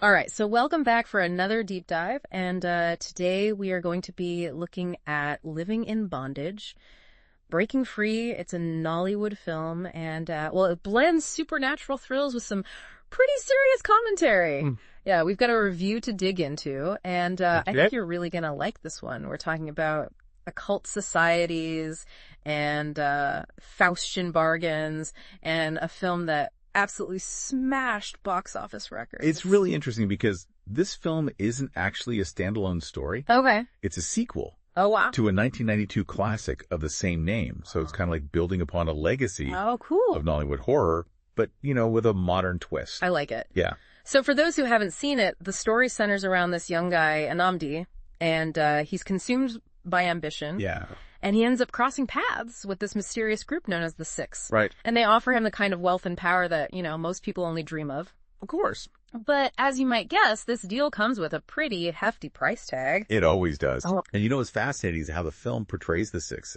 All right, so welcome back for another deep dive, and today we are going to be looking at Living in Bondage, Breaking Free. It's a Nollywood film, and it blends supernatural thrills with some pretty serious commentary. Yeah, we've got a review to dig into, and I think you're really going to like this one. We're talking about occult societies and Faustian bargains, and a film that absolutely smashed box office records. It's really interesting because this film isn't actually a standalone story. Okay. It's a sequel. Oh, wow. To a 1992 classic of the same name. So it's kind of like building upon a legacy of Nollywood horror, but, with a modern twist. I like it. Yeah. So for those who haven't seen it, the story centers around this young guy, Anamdi, and he's consumed by ambition. Yeah. And he ends up crossing paths with this mysterious group known as the Six. Right. And they offer him the kind of wealth and power that, most people only dream of. Of course. But as you might guess, this deal comes with a pretty hefty price tag. It always does. Oh. And what's fascinating is how the film portrays the Six.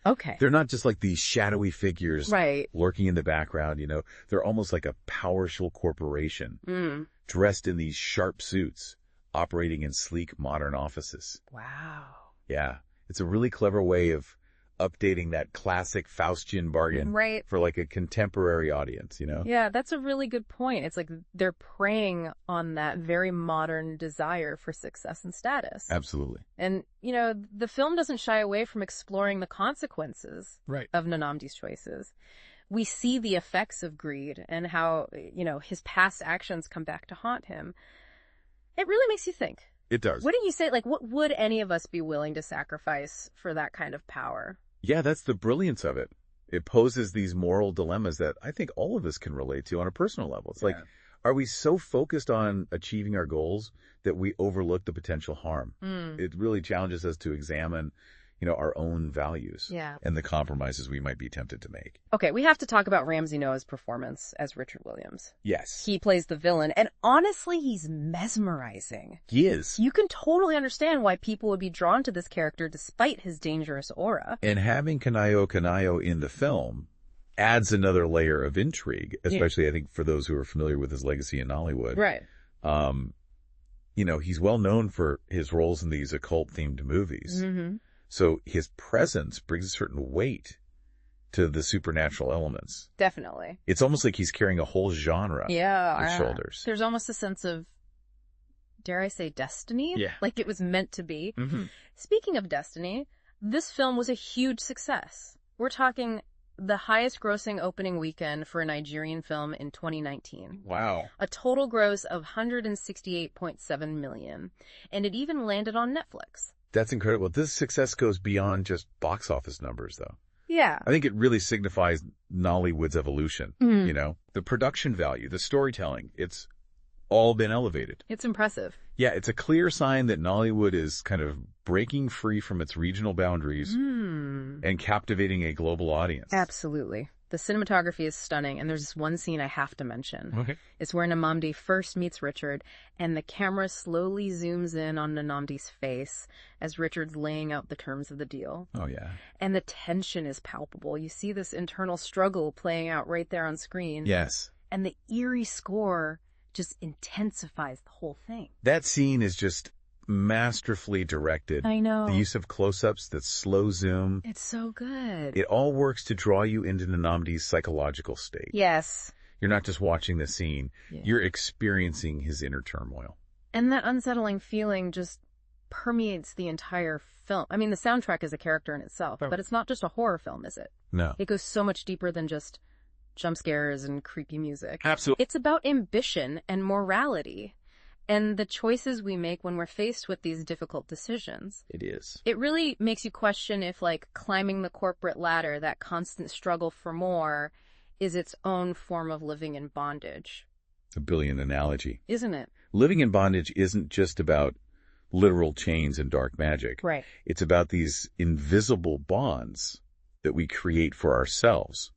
Okay. They're not just like these shadowy figures lurking in the background, They're almost like a powerful corporation dressed in these sharp suits, operating in sleek modern offices. Wow. Yeah. It's a really clever way of updating that classic Faustian bargain for like a contemporary audience, Yeah, that's a really good point. It's like they're preying on that very modern desire for success and status. Absolutely. And, the film doesn't shy away from exploring the consequences of Nanamdi's choices. We see the effects of greed and how, his past actions come back to haunt him. It really makes you think. It does. Wouldn't you say, what would any of us be willing to sacrifice for that kind of power? Yeah, that's the brilliance of it. It poses these moral dilemmas that I think all of us can relate to on a personal level. It's like, are we so focused on achieving our goals that we overlook the potential harm? It really challenges us to examine, our own values and the compromises we might be tempted to make. Okay, we have to talk about Ramsey Nouah's performance as Richard Williams. Yes. He plays the villain, and honestly, he's mesmerizing. He is. You can totally understand why people would be drawn to this character despite his dangerous aura. And having Kanayo in the film adds another layer of intrigue, especially I think for those who are familiar with his legacy in Nollywood. Right. He's well known for his roles in these occult-themed movies. Mm-hmm. So his presence brings a certain weight to the supernatural elements. Definitely. It's almost like he's carrying a whole genre on his shoulders. There's almost a sense of, dare I say, destiny? Yeah. Like it was meant to be. Mm-hmm. Speaking of destiny, this film was a huge success. We're talking the highest grossing opening weekend for a Nigerian film in 2019. Wow. A total gross of $168.7 million. And it even landed on Netflix. That's incredible. This success goes beyond just box office numbers, though. Yeah. I think it really signifies Nollywood's evolution. The production value, the storytelling, it's all been elevated. It's impressive. Yeah, it's a clear sign that Nollywood is kind of breaking free from its regional boundaries and captivating a global audience. Absolutely. The cinematography is stunning, and there's this one scene I have to mention. Okay. It's where Nnamdi first meets Richard, and the camera slowly zooms in on Nnamdi's face as Richard's laying out the terms of the deal. Oh, yeah. And the tension is palpable. You see this internal struggle playing out right there on screen. Yes. And the eerie score just intensifies the whole thing. That scene is just masterfully directed. I know. The use of close-ups, that slow zoom. It's so good. It all works to draw you into Nnamdi's psychological state. Yes. You're not just watching the scene. Yeah. You're experiencing his inner turmoil. And that unsettling feeling just permeates the entire film. I mean, the soundtrack is a character in itself, but it's not just a horror film, is it? No. It goes so much deeper than just jump scares and creepy music. Absolutely. It's about ambition and morality. And the choices we make when we're faced with these difficult decisions. It is. It really makes you question if, climbing the corporate ladder, that constant struggle for more, is its own form of living in bondage. A brilliant analogy. Isn't it? Living in bondage isn't just about literal chains and dark magic. Right. It's about these invisible bonds that we create for ourselves.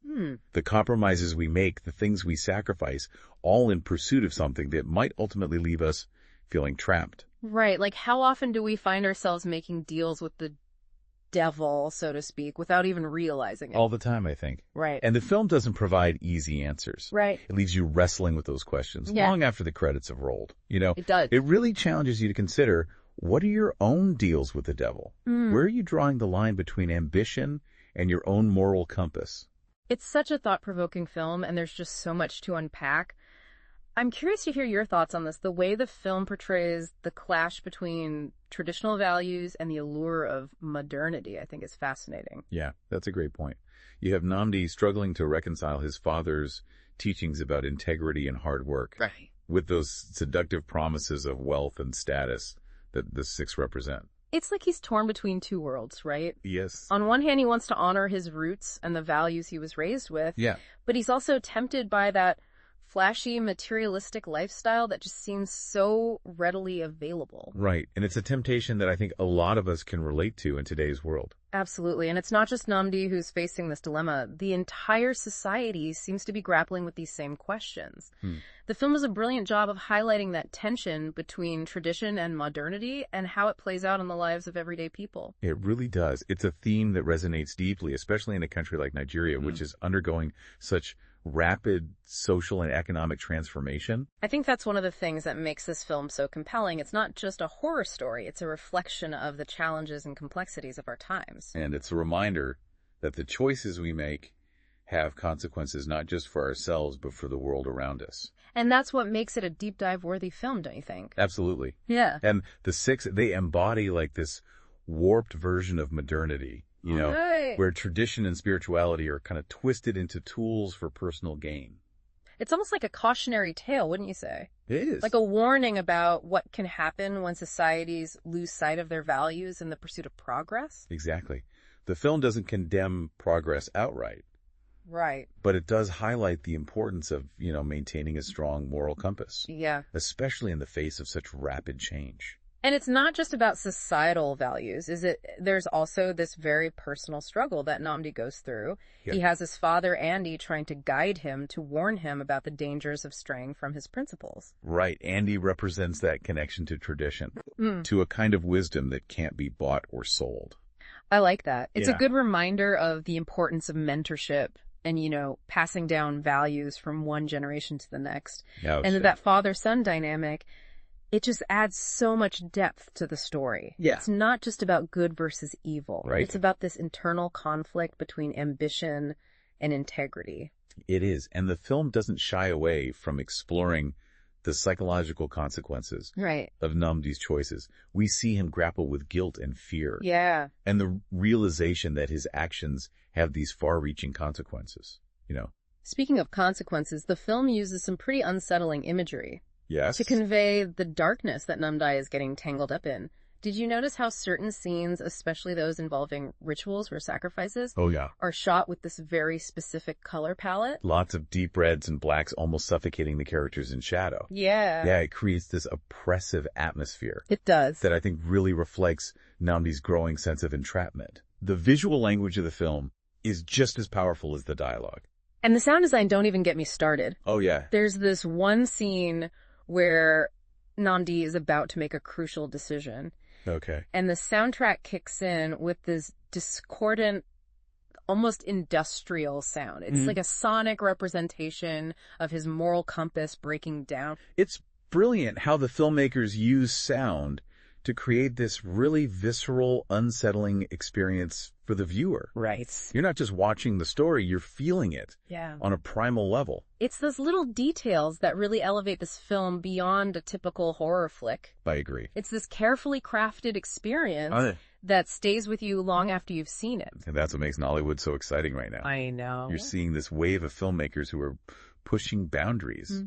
The compromises we make, the things we sacrifice, all in pursuit of something that might ultimately leave us feeling trapped. Right. How often do we find ourselves making deals with the devil, so to speak, without even realizing it. All the time, I think. Right. And the film doesn't provide easy answers. Right. It leaves you wrestling with those questions long after the credits have rolled. It does. It really challenges you to consider, what are your own deals with the devil? Where are you drawing the line between ambition and your own moral compass? It's such a thought-provoking film, and there's just so much to unpack. I'm curious to hear your thoughts on this. The way the film portrays the clash between traditional values and the allure of modernity, I think, is fascinating. Yeah, that's a great point. You have Nnamdi struggling to reconcile his father's teachings about integrity and hard work with those seductive promises of wealth and status that the six represent. It's like he's torn between two worlds, right? Yes. On one hand, he wants to honor his roots and the values he was raised with. Yeah. But he's also tempted by that flashy, materialistic lifestyle that just seems so readily available. Right. And it's a temptation that I think a lot of us can relate to in today's world. Absolutely. And it's not just Nnamdi who's facing this dilemma. The entire society seems to be grappling with these same questions. The film does a brilliant job of highlighting that tension between tradition and modernity and how it plays out in the lives of everyday people. It really does. It's a theme that resonates deeply, especially in a country like Nigeria, which is undergoing such rapid social and economic transformation. I think that's one of the things that makes this film so compelling. It's not just a horror story. It's a reflection of the challenges and complexities of our times. And it's a reminder that the choices we make have consequences not just for ourselves, but for the world around us. And that's what makes it a deep dive worthy film, don't you think? Absolutely. Yeah. And the six, they embody like this warped version of modernity, where tradition and spirituality are kind of twisted into tools for personal gain. It's almost like a cautionary tale, wouldn't you say? It is. Like a warning about what can happen when societies lose sight of their values in the pursuit of progress. Exactly. The film doesn't condemn progress outright. Right. But it does highlight the importance of, maintaining a strong moral compass. Yeah. Especially in the face of such rapid change. And it's not just about societal values, is it? There's also this very personal struggle that Nnamdi goes through. Yeah. He has his father, Andy, trying to guide him, to warn him about the dangers of straying from his principles. Right. Andy represents that connection to tradition, to a kind of wisdom that can't be bought or sold. I like that. It's a good reminder of the importance of mentorship and, passing down values from one generation to the next. And that father-son dynamic, it just adds so much depth to the story. Yeah. It's not just about good versus evil. Right. It's about this internal conflict between ambition and integrity. It is. And the film doesn't shy away from exploring the psychological consequences of Nnamdi's choices. We see him grapple with guilt and fear. Yeah. And the realization that his actions have these far-reaching consequences, Speaking of consequences, the film uses some pretty unsettling imagery. Yes. To convey the darkness that Nnamdi is getting tangled up in. Did you notice how certain scenes, especially those involving rituals or sacrifices, are shot with this very specific color palette? Lots of deep reds and blacks almost suffocating the characters in shadow. Yeah. Yeah, it creates this oppressive atmosphere. It does. That I think really reflects Nnamdi's growing sense of entrapment. The visual language of the film is just as powerful as the dialogue. And the sound design, don't even get me started. Oh, yeah. There's this one scene where Nnamdi is about to make a crucial decision. Okay. And the soundtrack kicks in with this discordant, almost industrial sound. It's like a sonic representation of his moral compass breaking down. It's brilliant how the filmmakers use sound to create this really visceral, unsettling experience for the viewer. Right. You're not just watching the story, you're feeling it on a primal level. It's those little details that really elevate this film beyond a typical horror flick. I agree. It's this carefully crafted experience that stays with you long after you've seen it. And that's what makes Nollywood so exciting right now. I know. You're seeing this wave of filmmakers who are pushing boundaries,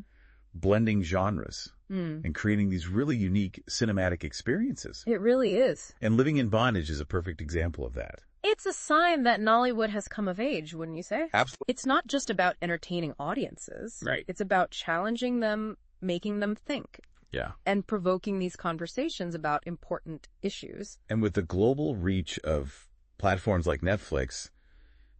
blending genres, and creating these really unique cinematic experiences. It really is. And Living in Bondage is a perfect example of that. It's a sign that Nollywood has come of age, wouldn't you say? Absolutely. It's not just about entertaining audiences. Right. It's about challenging them, making them think. Yeah. And provoking these conversations about important issues. And with the global reach of platforms like Netflix,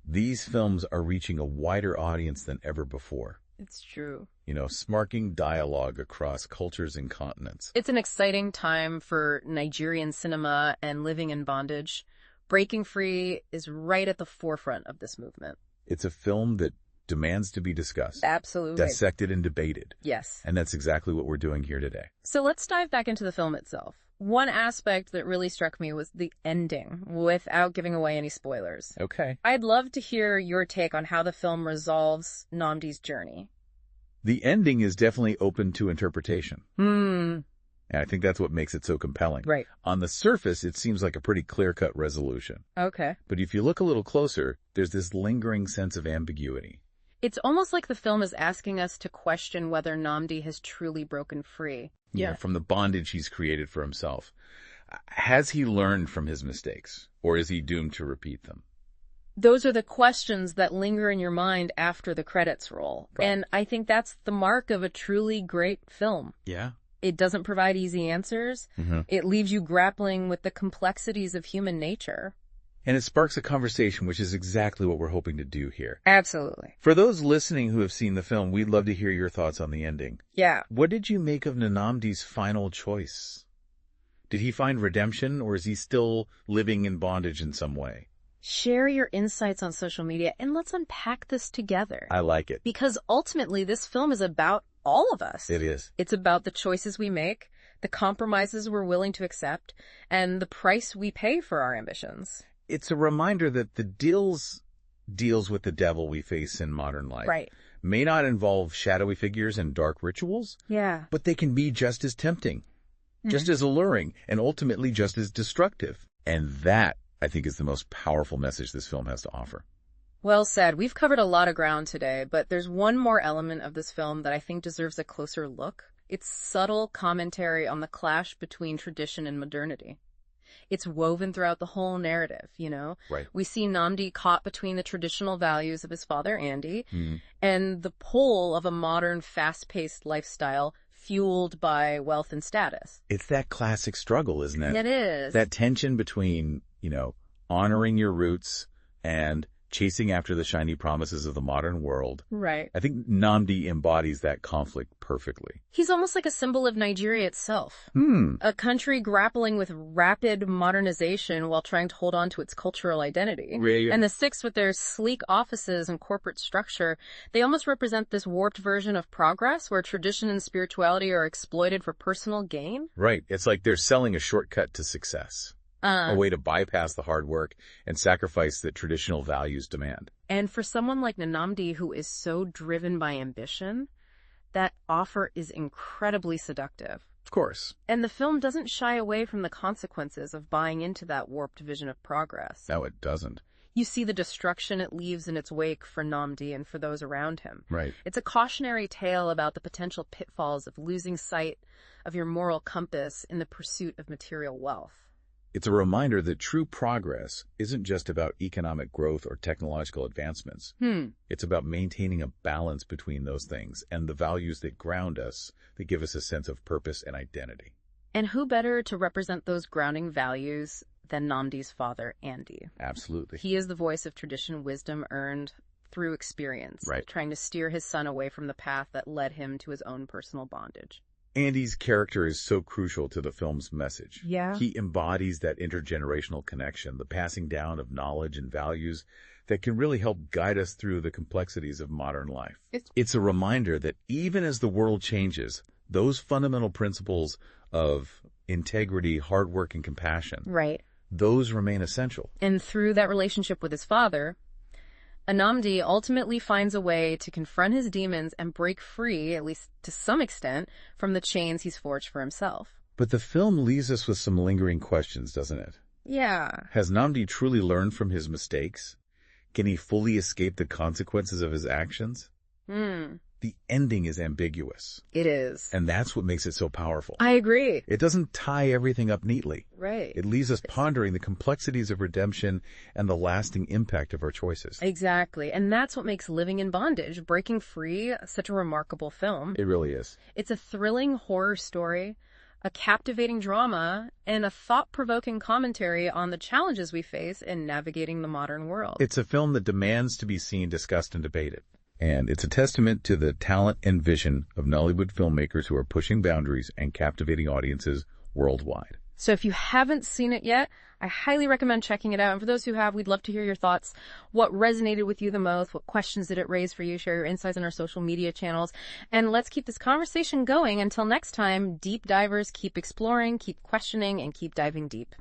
these films are reaching a wider audience than ever before. It's true. Sparking dialogue across cultures and continents. It's an exciting time for Nigerian cinema and Living in Bondage. Breaking free is right at the forefront of this movement. It's a film that demands to be discussed. Absolutely. Dissected and debated. Yes. And that's exactly what we're doing here today. So let's dive back into the film itself. One aspect that really struck me was the ending, without giving away any spoilers. Okay. I'd love to hear your take on how the film resolves Nnamdi's journey. The ending is definitely open to interpretation. And I think that's what makes it so compelling. Right. On the surface, it seems like a pretty clear-cut resolution. Okay. But if you look a little closer, there's this lingering sense of ambiguity. It's almost like the film is asking us to question whether Nnamdi has truly broken free. Yeah, from the bondage he's created for himself. Has he learned from his mistakes, or is he doomed to repeat them? Those are the questions that linger in your mind after the credits roll. Right. And I think that's the mark of a truly great film. Yeah. It doesn't provide easy answers. It leaves you grappling with the complexities of human nature. And it sparks a conversation, which is exactly what we're hoping to do here. Absolutely. For those listening who have seen the film, we'd love to hear your thoughts on the ending. Yeah. What did you make of Nnamdi's final choice? Did he find redemption, or is he still living in bondage in some way? Share your insights on social media, and let's unpack this together. I like it. Because ultimately, this film is about all of us. It is. It's about the choices we make, the compromises we're willing to accept, and the price we pay for our ambitions. It's a reminder that the deals with the devil we face in modern life may not involve shadowy figures and dark rituals, but they can be just as tempting, just as alluring, and ultimately just as destructive. And that, I think, is the most powerful message this film has to offer. Well said. We've covered a lot of ground today, but there's one more element of this film that I think deserves a closer look. It's subtle commentary on the clash between tradition and modernity. It's woven throughout the whole narrative, you know? Right. We see Nnamdi caught between the traditional values of his father, Andy, and the pull of a modern, fast-paced lifestyle fueled by wealth and status. It's that classic struggle, isn't it? It is. That tension between, honoring your roots and chasing after the shiny promises of the modern world. Right. I think Nnamdi embodies that conflict perfectly. He's almost like a symbol of Nigeria itself. A country grappling with rapid modernization while trying to hold on to its cultural identity. Really? And the Six, with their sleek offices and corporate structure, they almost represent this warped version of progress where tradition and spirituality are exploited for personal gain. Right. It's like they're selling a shortcut to success. A way to bypass the hard work and sacrifice that traditional values demand. And for someone like Nnamdi, who is so driven by ambition, that offer is incredibly seductive. Of course. And the film doesn't shy away from the consequences of buying into that warped vision of progress. No, it doesn't. You see the destruction it leaves in its wake for Nnamdi and for those around him. Right. It's a cautionary tale about the potential pitfalls of losing sight of your moral compass in the pursuit of material wealth. It's a reminder that true progress isn't just about economic growth or technological advancements. It's about maintaining a balance between those things and the values that ground us, that give us a sense of purpose and identity. And who better to represent those grounding values than Nnamdi's father, Andy? Absolutely. He is the voice of tradition, wisdom earned through experience, trying to steer his son away from the path that led him to his own personal bondage. Andy's character is so crucial to the film's message. Yeah. He embodies that intergenerational connection, the passing down of knowledge and values that can really help guide us through the complexities of modern life. It's a reminder that even as the world changes, those fundamental principles of integrity, hard work, and compassion, those remain essential. And through that relationship with his father, Nnamdi ultimately finds a way to confront his demons and break free, at least to some extent, from the chains he's forged for himself. But the film leaves us with some lingering questions, doesn't it? Yeah. Has Nnamdi truly learned from his mistakes? Can he fully escape the consequences of his actions? The ending is ambiguous. It is. And that's what makes it so powerful. I agree. It doesn't tie everything up neatly. Right. It leaves us pondering the complexities of redemption and the lasting impact of our choices. Exactly. And that's what makes Living in Bondage, Breaking Free, such a remarkable film. It really is. It's a thrilling horror story, a captivating drama, and a thought-provoking commentary on the challenges we face in navigating the modern world. It's a film that demands to be seen, discussed, and debated. And it's a testament to the talent and vision of Nollywood filmmakers who are pushing boundaries and captivating audiences worldwide. So if you haven't seen it yet, I highly recommend checking it out. And for those who have, we'd love to hear your thoughts. What resonated with you the most? What questions did it raise for you? Share your insights on our social media channels. And let's keep this conversation going. Until next time, deep divers, keep exploring, keep questioning, and keep diving deep.